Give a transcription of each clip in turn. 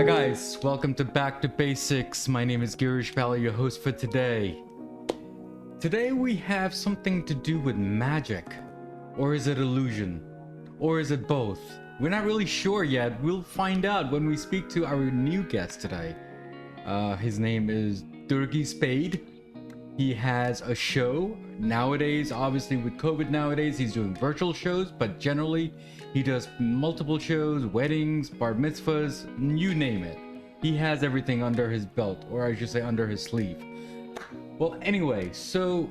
Hi guys, welcome to Back to Basics. My name is Girish, your host for today. Today we have something to do with magic. Or is it illusion? Or is it both? We're not really sure yet. We'll find out when we speak to our new guest today. His name is Durgy Spade. He has a show. Nowadays, obviously with COVID nowadays, he's doing virtual shows, but generally he does multiple shows, weddings, bar mitzvahs, you name it. He has everything under his belt, or I should say under his sleeve. Well, anyway, so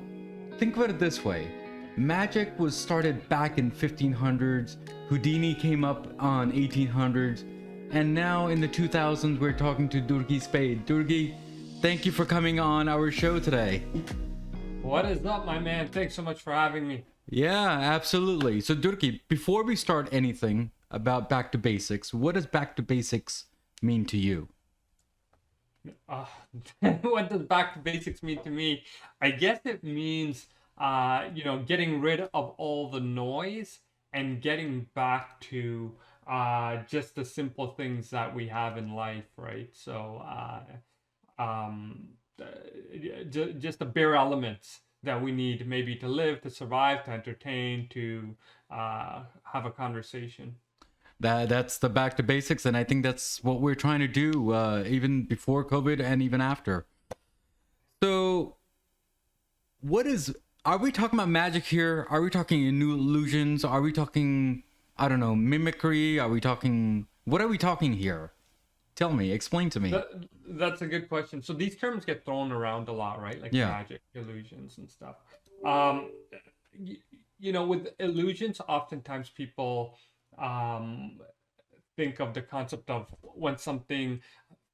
think about it this way. Magic was started back in 1500s, Houdini came up on 1800s, and now in the 2000s we're talking to Durgy Spade. Durgy, thank you for coming on our show today. What is up, my man? Thanks so much for having me. Yeah, absolutely. So Durgy, before we start anything about Back to Basics, what does Back to Basics mean to you? What does back to basics mean to me? I guess it means, getting rid of all the noise and getting back to just the simple things that we have in life, right? So, just the bare elements that we need maybe to live, to survive, to entertain, to have a conversation. That's the Back to Basics, and I think that's what we're trying to do, even before COVID and even after. So, are we talking about magic here? Are we talking new illusions? Are we talking, I don't know, mimicry? What are we talking here? Tell me, explain to me. That's a good question. So these terms get thrown around a lot, right? Like magic, illusions, and stuff. With illusions, oftentimes people think of the concept of when something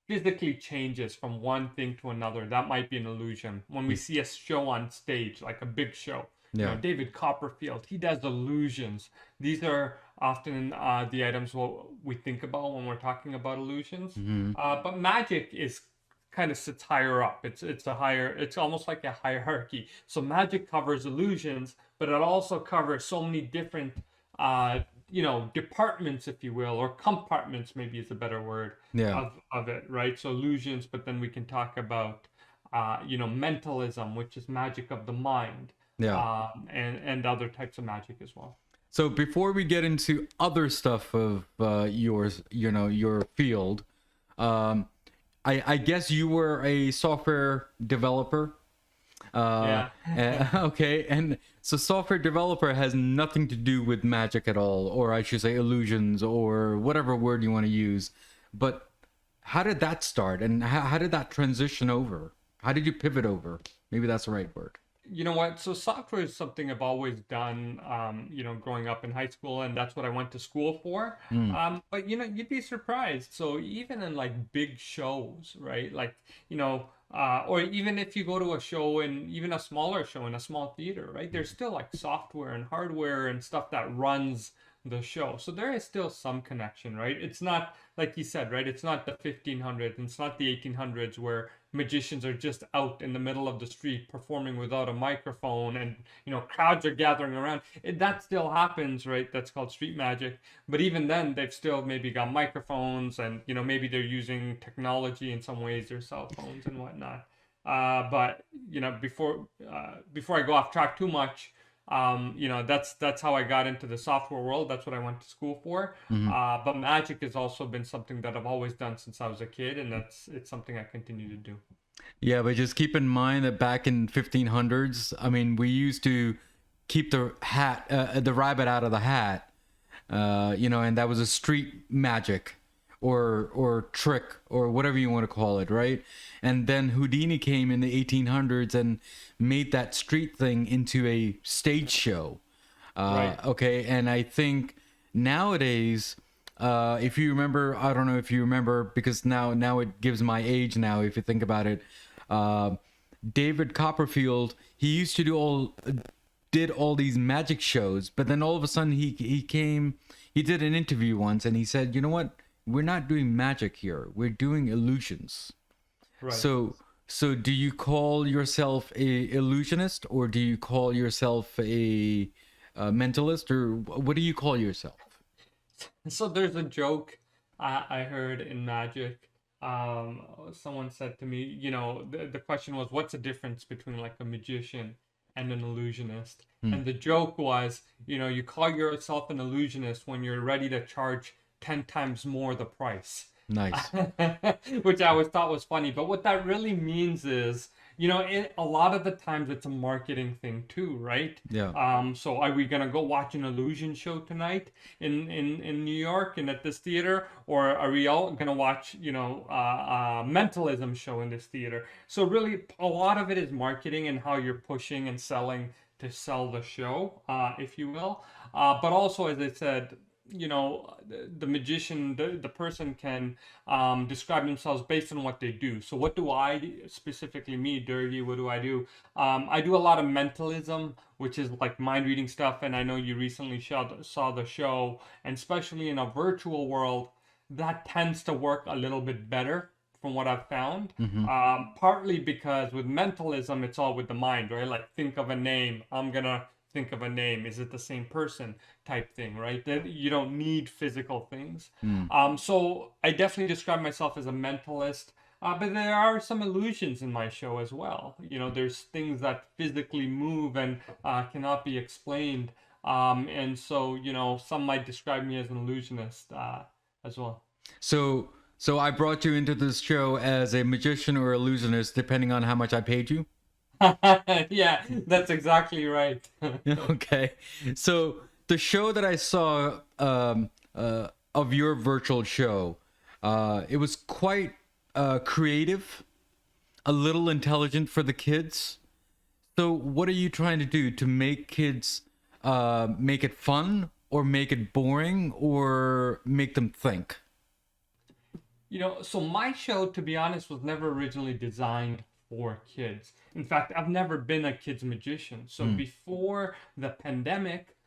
physically changes from one thing to another. That might be an illusion. When we see a show on stage, like a big show, David Copperfield, he does illusions. These are often the items what we think about when we're talking about illusions. But magic kind of sits higher up. It's almost like a hierarchy. So magic covers illusions, but it also covers so many different departments, if you will, or compartments, maybe is a better word, of it, right? So illusions, but then we can talk about mentalism, which is magic of the mind, and other types of magic as well. So before we get into other stuff of yours, your field, I guess you were a software developer. Okay, and so software developer has nothing to do with magic at all, or I should say illusions, or whatever word you want to use. But how did that start, and how did that transition over? How did you pivot over? Maybe that's the right word. You know what? So software is something I've always done, growing up in high school, and that's what I went to school for. But you'd be surprised. So even in like big shows, right? Like, or even if you go to a show, and even a smaller show in a small theater, right? There's still like software and hardware and stuff that runs the show. So there is still some connection, right? It's not, like you said, right? It's not the 1500s, it's not the 1800s where magicians are just out in the middle of the street performing without a microphone and crowds are gathering around. That still happens, right? That's called street magic. But even then, they've still maybe got microphones, and maybe they're using technology in some ways, their cell phones and whatnot. But before I go off track too much, that's how I got into the software world. That's what I went to school for. But magic has also been something that I've always done since I was a kid, and it's something I continue to do. Yeah, but just keep in mind that back in 1500s, I mean, we used to keep the rabbit out of the hat, and that was a street magic or trick or whatever you want to call it, right? And then Houdini came in the 1800s and made that street thing into a stage show. Right. Okay, and I think nowadays, if you remember, I don't know if you remember, because now it gives my age now, if you think about it, David Copperfield, he used to did all these magic shows, but then all of a sudden he did an interview once and he said, you know what? We're not doing magic here. We're doing illusions. Right. So do you call yourself a illusionist, or do you call yourself a mentalist, or what do you call yourself? So there's a joke I heard in magic, someone said to me, the question was, what's the difference between like a magician and an illusionist? Hmm. And the joke was, you call yourself an illusionist when you're ready to charge 10 times more the price. Nice. Which I always thought was funny. But what that really means is, a lot of the times it's a marketing thing too, right? Yeah. So are we gonna go watch an illusion show tonight in New York and at this theater, or are we all gonna watch, mentalism show in this theater? So really, a lot of it is marketing and how you're pushing and selling to sell the show, if you will. But also, as I said, the magician, the person can describe themselves based on what they do. So what do I, specifically me, Durgy, what do? I do a lot of mentalism, which is like mind reading stuff, and I know you recently saw the show, and especially in a virtual world, that tends to work a little bit better from what I've found. Mm-hmm. Partly because with mentalism, it's all with the mind, right? Like think of a name. I'm gonna think of a name. Is it the same person? Type thing, right? That you don't need physical things. Mm. So I definitely describe myself as a mentalist. But there are some illusions in my show as well. There's things that physically move and cannot be explained. And so, some might describe me as an illusionist as well. So, so I brought you into this show as a magician or illusionist, depending on how much I paid you. Yeah, that's exactly right. Okay. So the show that I saw of your virtual show, it was quite creative, a little intelligent for the kids. So what are you trying to do to make kids make it fun or make it boring or make them think? So my show, to be honest, was never originally designed for kids. In fact, I've never been a kid's magician. So before the pandemic,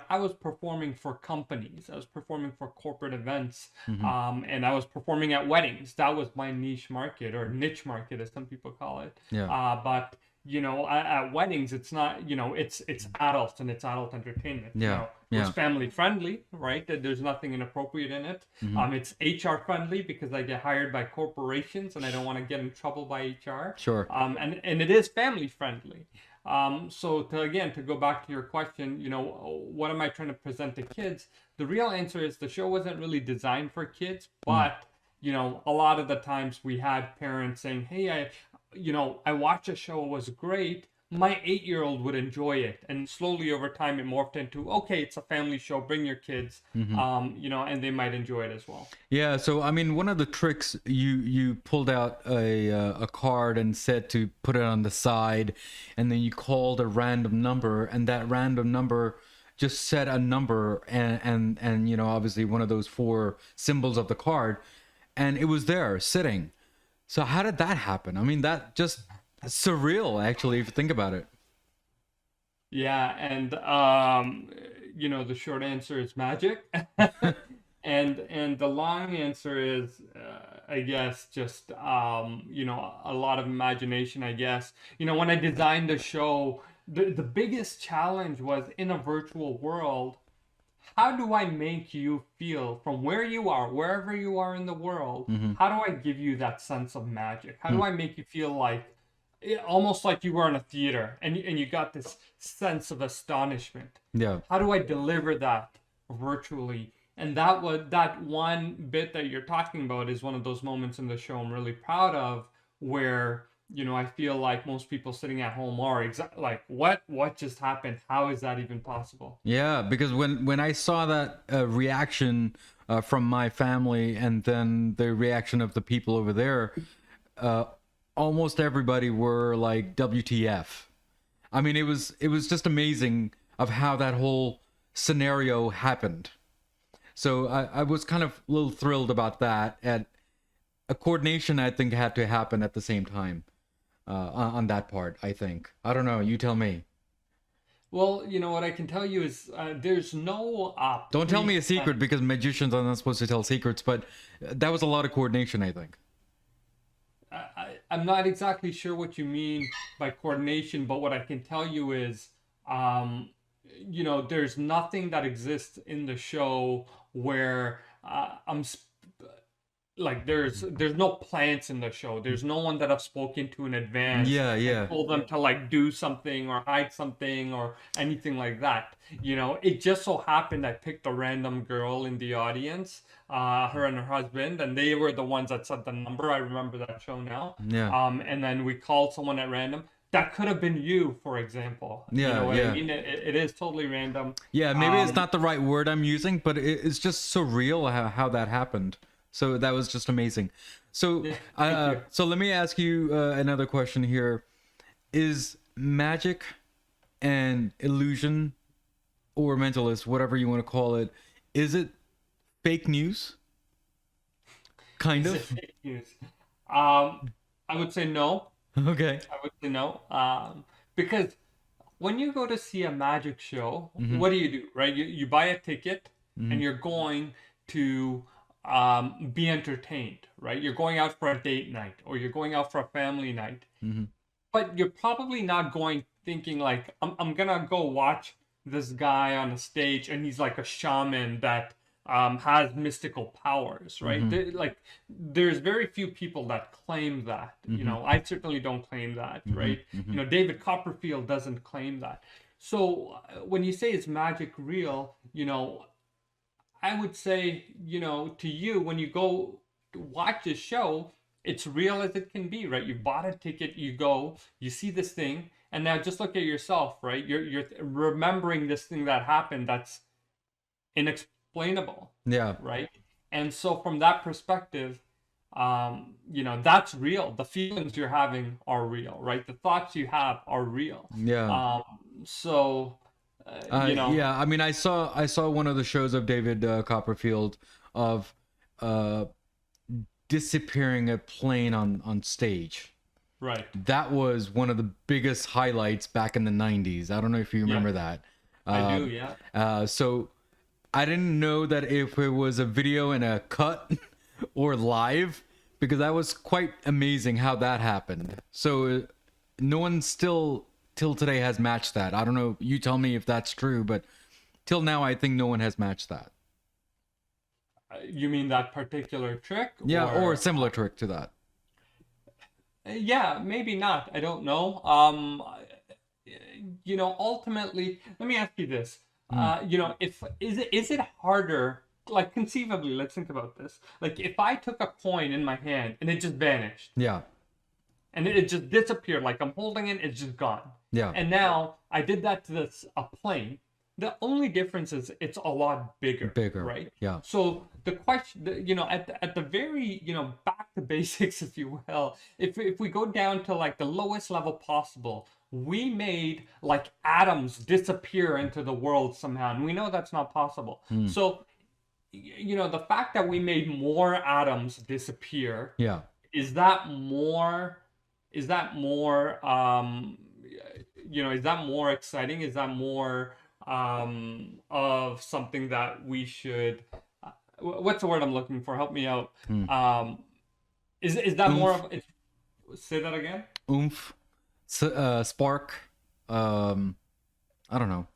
I was performing for companies. I was performing for corporate events, and I was performing at weddings. That was my niche market, or niche market, as some people call it. Yeah. But at weddings, it's not. It's adults and it's adult entertainment. Yeah. It's Yeah. family friendly, right? There's nothing inappropriate in it. It's HR friendly because I get hired by corporations and I don't want to get in trouble by HR. Sure. And it is family friendly. So to go back to your question, what am I trying to present to kids? The real answer is the show wasn't really designed for kids, but a lot of the times we had parents saying, "Hey, I watched a show, it was great. My 8-year-old would enjoy it." And slowly over time, it morphed into, okay, it's a family show, bring your kids, and they might enjoy it as well. Yeah, so I mean, one of the tricks, you pulled out a card and said to put it on the side, and then you called a random number, and that random number just said a number, and obviously one of those 4 symbols of the card, and it was there sitting. So how did that happen? I mean, that just surreal, actually, if you think about it. Yeah, and the short answer is magic. And the long answer is, I guess, just a lot of imagination, I guess. When I designed the show, the biggest challenge was, in a virtual world, how do I make you feel from where you are, wherever you are in the world? How do I give you that sense of magic? How do I make you feel like, almost like you were in a theater and you got this sense of astonishment? Yeah. How do I deliver that virtually? And that one bit that you're talking about is one of those moments in the show I'm really proud of, where I feel like most people sitting at home are like, what just happened? How is that even possible? Yeah, because when I saw that reaction from my family, and then the reaction of the people over there, almost everybody were like, WTF. I mean, it was just amazing of how that whole scenario happened. So I was kind of a little thrilled about that. And a coordination, I think, had to happen at the same time on that part, I think. I don't know. You tell me. Well, what I can tell you is there's no... Don't tell me a secret, because magicians are not supposed to tell secrets, but that was a lot of coordination, I think. I'm not exactly sure what you mean by coordination, but what I can tell you is, there's nothing that exists in the show where like there's no plants in the show. There's no one that I've spoken to in advance Yeah, and yeah. told them to like do something or hide something or anything like that. It just so happened I picked a random girl in the audience, her and her husband, and they were the ones that said the number. I remember that show now. Yeah. And then we called someone at random. That could have been you, for example. You Yeah, know what I yeah. mean? It is totally random. Yeah, maybe it's not the right word I'm using, but it's just surreal how that happened. So that was just amazing. So, Thank you. so let me ask you another question here. Is magic and illusion or mentalist, whatever you want to call it, is it fake news? Kind Is it of. fake news? I would say no. Okay. I would say no. Because when you go to see a magic show, Mm-hmm. what do? Right? You buy a ticket Mm-hmm. and you're going to be entertained, right? You're going out for a date night or you're going out for a family night. Mm-hmm. But you're probably not going thinking like, I'm gonna go watch this guy on a stage and he's like a shaman that has mystical powers, right? Mm-hmm. There's very few people that claim that. Mm-hmm. I certainly don't claim that, Mm-hmm. right? Mm-hmm. David Copperfield doesn't claim that. So when you say is magic real, I would say, to you, when you go to watch this show, it's real as it can be, right? You bought a ticket, you go, you see this thing, and now just look at yourself, right? You're remembering this thing that happened that's inexplainable, Yeah. right? And so from that perspective, that's real. The feelings you're having are real, right? The thoughts you have are real. Yeah. So, Yeah, I mean, I saw one of the shows of David Copperfield of uh, disappearing a plane on stage. right. That was one of the biggest highlights back in the 90s. I don't know if you remember that. I do, yeah. So I didn't know that if it was a video and a cut or live, because that was quite amazing how that happened. So no one still till today has matched that. I don't know. You tell me if that's true, but till now, I think no one has matched that. You mean that particular trick? Yeah, or a similar trick to that. Yeah, maybe not. I don't know. Ultimately, let me ask you this. If is it harder? Like conceivably, let's think about this. Like if I took a coin in my hand and it just vanished, Yeah, and it just disappeared, like I'm holding it, it's just gone. yeah, And now I did that to a plane. The only difference is it's a lot bigger. bigger. Right? Yeah, So the question, at the very, back to basics, if you will, if we go down to like the lowest level possible, we made like atoms disappear into the world somehow, and we know that's not possible. So, the fact that we made more atoms disappear, yeah. is that more is that more is that more exciting, is that more of something that we should what's the word I'm looking for, help me out, is that more Oomph. of say that again? Oomph, spark. I don't know.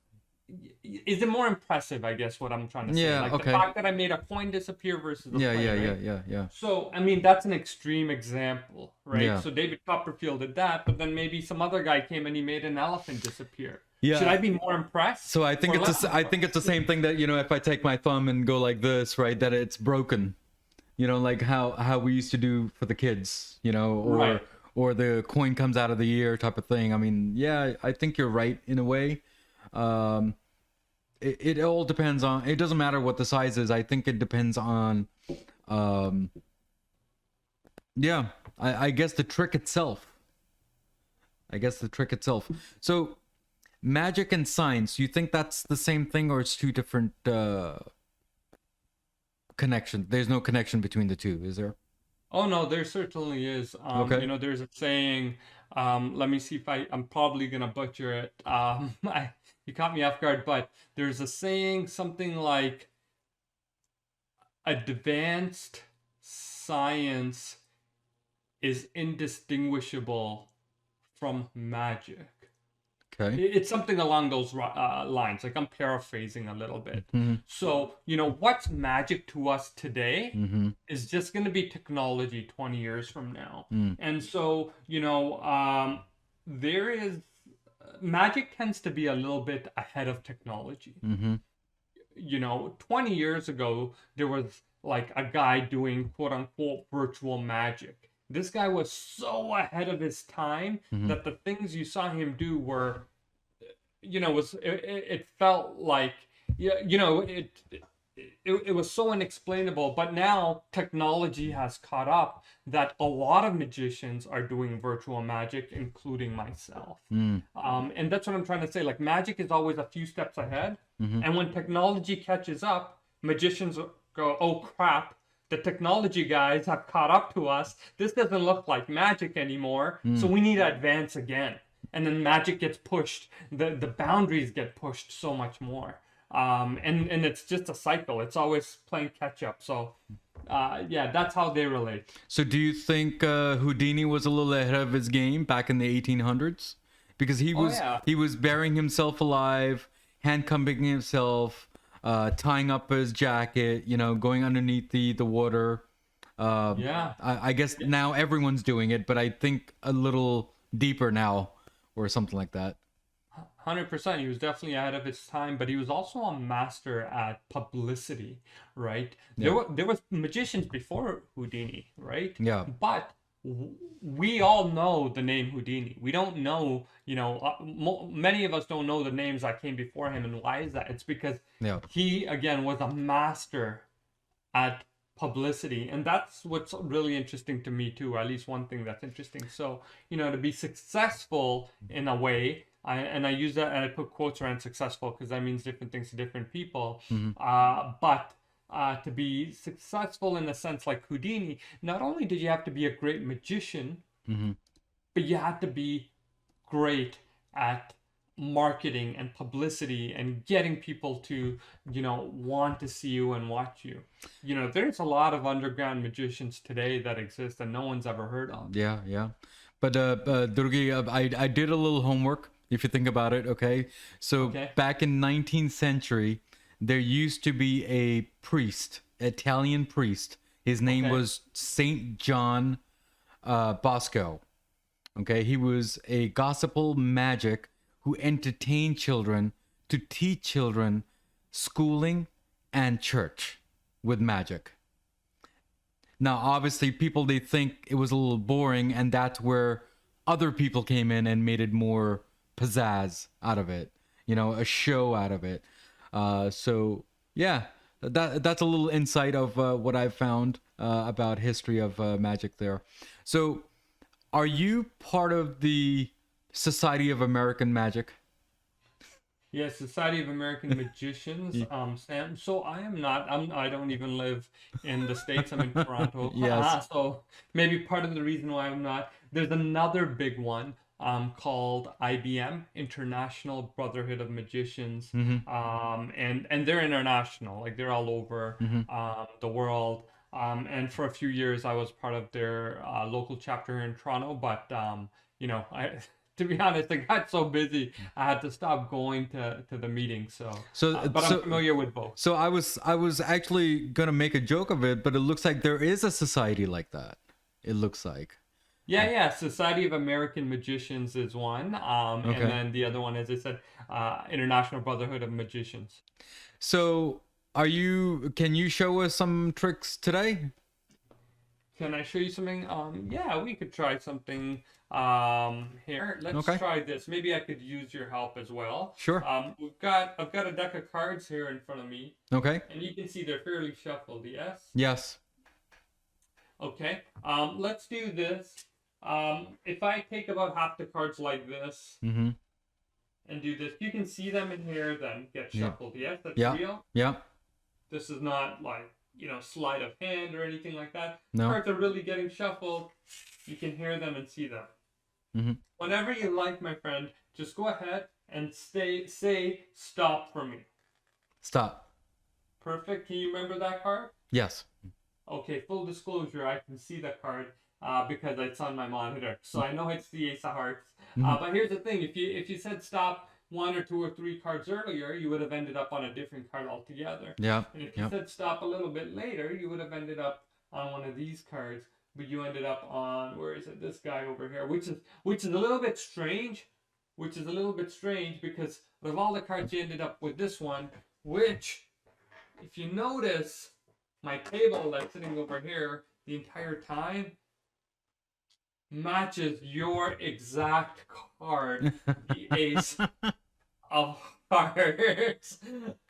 Is it more impressive, I guess what I'm trying to say, Yeah, like okay. the fact that I made a coin disappear versus a Yeah, plane, yeah, right? yeah, yeah, yeah. So, I mean, that's an extreme example, right? Yeah. So David Copperfield did that, but then maybe some other guy came and he made an elephant disappear. Yeah. Should I be more impressed? So I think or it's less I think it's the same thing that if I take my thumb and go like this, right, that it's broken. Like how we used to do for the kids, or Right. or the coin comes out of the ear type of thing. I mean, yeah, I think you're right in a way. It all depends on. It doesn't matter what the size is. I think it depends on. Yeah, I guess the trick itself. So, magic and science. You think that's the same thing, or it's two different connections? There's no connection between the two, is there? Oh no, there certainly is. Okay. There's a saying. Let me see if I'm probably gonna butcher it. You caught me off guard, but there's a saying something like advanced science is indistinguishable from magic. Okay. It's something along those lines. Like I'm paraphrasing a little bit. Mm-hmm. So, what's magic to us today Mm-hmm. is just going to be technology 20 years from now. Mm. And so, there is magic tends to be a little bit ahead of technology. Mm-hmm. 20 years ago, there was like a guy doing quote unquote virtual magic. This guy was so ahead of his time Mm-hmm. that the things you saw him do were, it felt like, yeah, it was so unexplainable. But now technology has caught up that a lot of magicians are doing virtual magic, including myself. Mm. And that's what I'm trying to say. Like magic is always a few steps ahead, Mm-hmm. and when technology catches up, magicians go, "Oh crap! The technology guys have caught up to us. This doesn't look like magic anymore. So Mm. we need to advance again." And then magic gets pushed. The boundaries get pushed so much more. And it's just a cycle. It's always playing catch up. So, yeah, that's how they relate. So do you think Houdini was a little ahead of his game back in the 1800s? Because Oh yeah. he was burying himself alive, handcuffing himself, tying up his jacket, going underneath the water. Yeah. I guess now everyone's doing it, but I think a little deeper now, or something like that. 100%. He was definitely ahead of his time, but he was also a master at publicity, right? Yeah. There was magicians before Houdini, right? Yeah. But we all know the name Houdini. We don't know, many of us don't know the names that came before him. And why is that? It's because Yeah. he, again, was a master at publicity. And that's what's really interesting to me, too, or at least one thing that's interesting. So, to be successful in a way, I use that and I put quotes around successful because that means different things to different people. But to be successful in a sense like Houdini, not only did you have to be a great magician, Mm-hmm. but you had to be great at marketing and publicity and getting people to, want to see you and watch you. There's a lot of underground magicians today that exist and no one's ever heard of. Yeah, yeah. But Durgi, I did a little homework. If you think about it, okay. So Okay. back in 19th century, there used to be a priest, Italian priest. His name Okay. was Saint John Bosco. Okay, he was a gospel magic who entertained children to teach children schooling and church with magic. Now, obviously, people they think it was a little boring, and that's where other people came in and made it more pizzazz out of it, a show out of it. So yeah, that's a little insight of what I've found about history of magic there. So, are you part of the Society of American Magic? Yes, Society of American Magicians. Sam. So I am not. I don't even live in the States. I'm in Toronto. Yes. So maybe part of the reason why I'm not. There's another big one called IBM, International Brotherhood of Magicians. And they're international. Like they're all over the world. And for a few years, I was part of their local chapter here in Toronto. But I. To be honest, I got so busy I had to stop going to the meeting. But I'm familiar with both. So I was actually gonna make a joke of it, but it looks like there is a society like that. It looks like. Yeah. Society of American Magicians is one, and then the other one, as I said, International Brotherhood of Magicians. So can you show us some tricks today? Can I show you something? Yeah, we could try something here. Let's try this. Maybe I could use your help as well. Sure. I've got a deck of cards here in front of me. Okay. And you can see they're fairly shuffled, yes? Yes. Okay. Let's do this. If I take about half the cards like this and do this, you can see them in here then get shuffled, yes? That's real? Yeah. This is not like sleight of hand or anything like that. No. Cards are really getting shuffled. You can hear them and see them. Whenever you like, my friend, just go ahead and say stop for me. Stop. Perfect. Can you remember that card? Yes. Okay, full disclosure, I can see that card. because it's on my monitor. So I know it's the Ace of Hearts. Mhm. But here's the thing: if you said stop one or two or three cards earlier, you would have ended up on a different card altogether. Yeah. And if you Yeah. said stop a little bit later, you would have ended up on one of these cards. But you ended up on, where is it? This guy over here, which is a little bit strange. Which is a little bit strange because of all the cards, you ended up with this one, which, if you notice, my table that's sitting over here the entire time matches your exact card, the Ace of Hearts.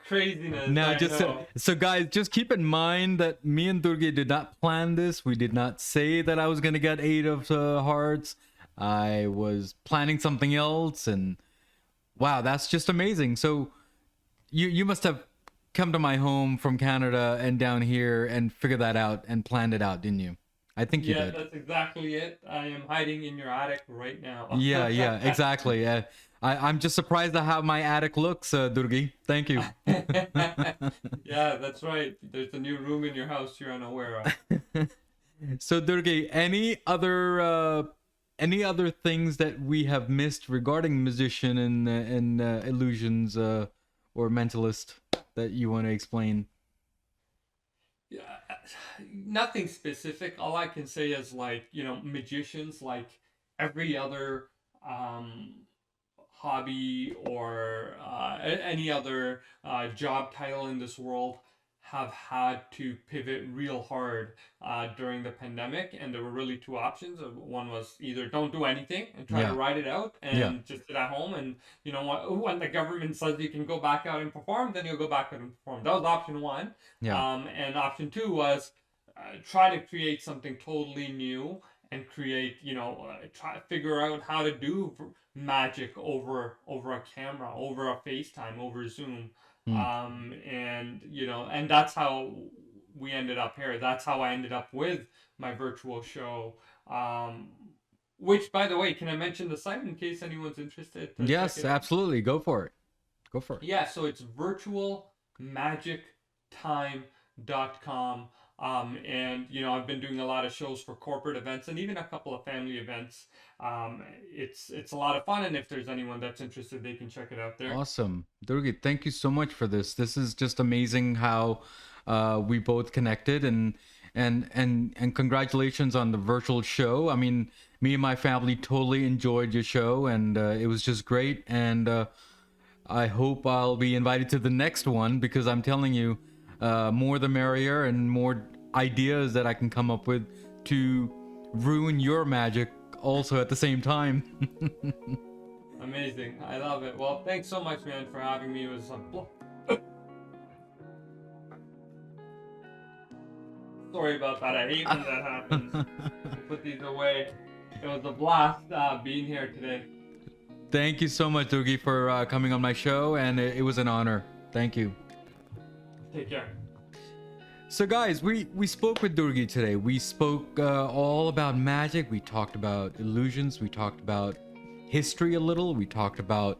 Craziness, Now, I just know. so guys, just keep in mind that me and Durgi did not plan this. We did not say that I was gonna get 8 of hearts. I was planning something else, and wow, that's just amazing. So you must have come to my home from Canada and down here and figured that out and planned it out, didn't you? I think you Yeah, did. that's exactly it. I am hiding in your attic right now. Yeah, yeah, exactly. I'm just surprised at how my attic looks, Durgi. Thank you. Yeah, that's right. There's a new room in your house you're unaware of. So, Durgi, any other things that we have missed regarding musician and illusions or mentalist that you want to explain? Yeah, nothing specific. All I can say is, like, magicians, like every other um, hobby or any other job title in this world, have had to pivot real hard during the pandemic, and there were really two options. One was either don't do anything and try to Yeah, ride it out yeah, and just sit at home, and what, when the government says you can go back out and perform, then you'll go back out and perform. That was option one. yeah. And option two was try to create something totally new and create, try to figure out how to do magic over a camera, over a FaceTime, over Zoom. Hmm. And that's how we ended up here. That's how I ended up with my virtual show. Um, which, by the way, can I mention the site in case anyone's interested to check Yes, it out? absolutely. Go for it. Go for it. Yeah, so it's virtualmagictime.com. And I've been doing a lot of shows for corporate events and even a couple of family events. It's a lot of fun, and if there's anyone that's interested, they can check it out there. Awesome. Durgi, thank you so much for this. This is just amazing how we both connected and congratulations on the virtual show. I mean, me and my family totally enjoyed your show and it was just great and I hope I'll be invited to the next one because I'm telling you, more the merrier and more ideas that I can come up with to ruin your magic also at the same time. Amazing. I love it. Well, thanks so much, man, for having me. It was a Sorry about that. I hate when that happens. I'll put these away. It was a blast being here today. Thank you so much, Durgi, for coming on my show, and it was an honor. Thank you. Take care. So, guys, we spoke with Durgi today. We spoke all about magic. We talked about illusions. We talked about history a little. We talked about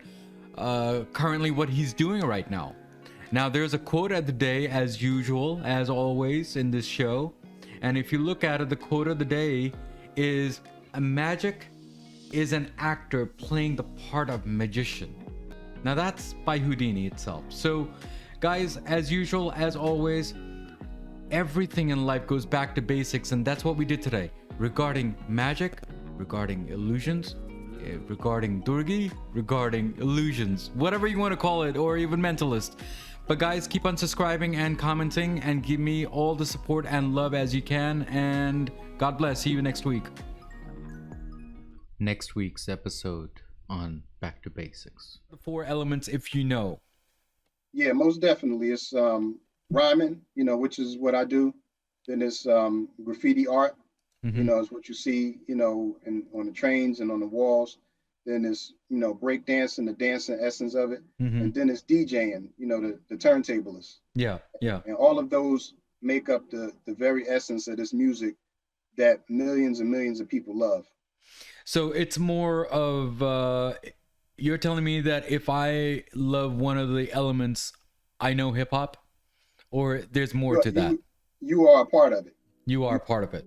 currently what he's doing right now. Now, there's a quote of the day, as usual, as always in this show. And if you look at it, the quote of the day is a magic is an actor playing the part of magician. Now, that's by Houdini itself. So, guys, as usual, as always, everything in life goes back to basics, and that's what we did today regarding magic, regarding illusions, regarding Durgi, regarding illusions, whatever you want to call it, or even mentalist. But guys, keep on subscribing and commenting and give me all the support and love as you can, and God bless. See you next week. Next week's episode on Back to Basics. The 4 elements, if you know. Yeah, most definitely. It's rhyming, which is what I do. Then it's graffiti art, is what you see, on the trains and on the walls. Then it's, break dancing, the dancing essence of it. And then it's DJing, the turntablist. Yeah, yeah. And all of those make up the very essence of this music that millions and millions of people love. So it's more of, you're telling me that if I love one of the elements, I know hip hop? Or there's more to that? You are a part of it. You are part of it.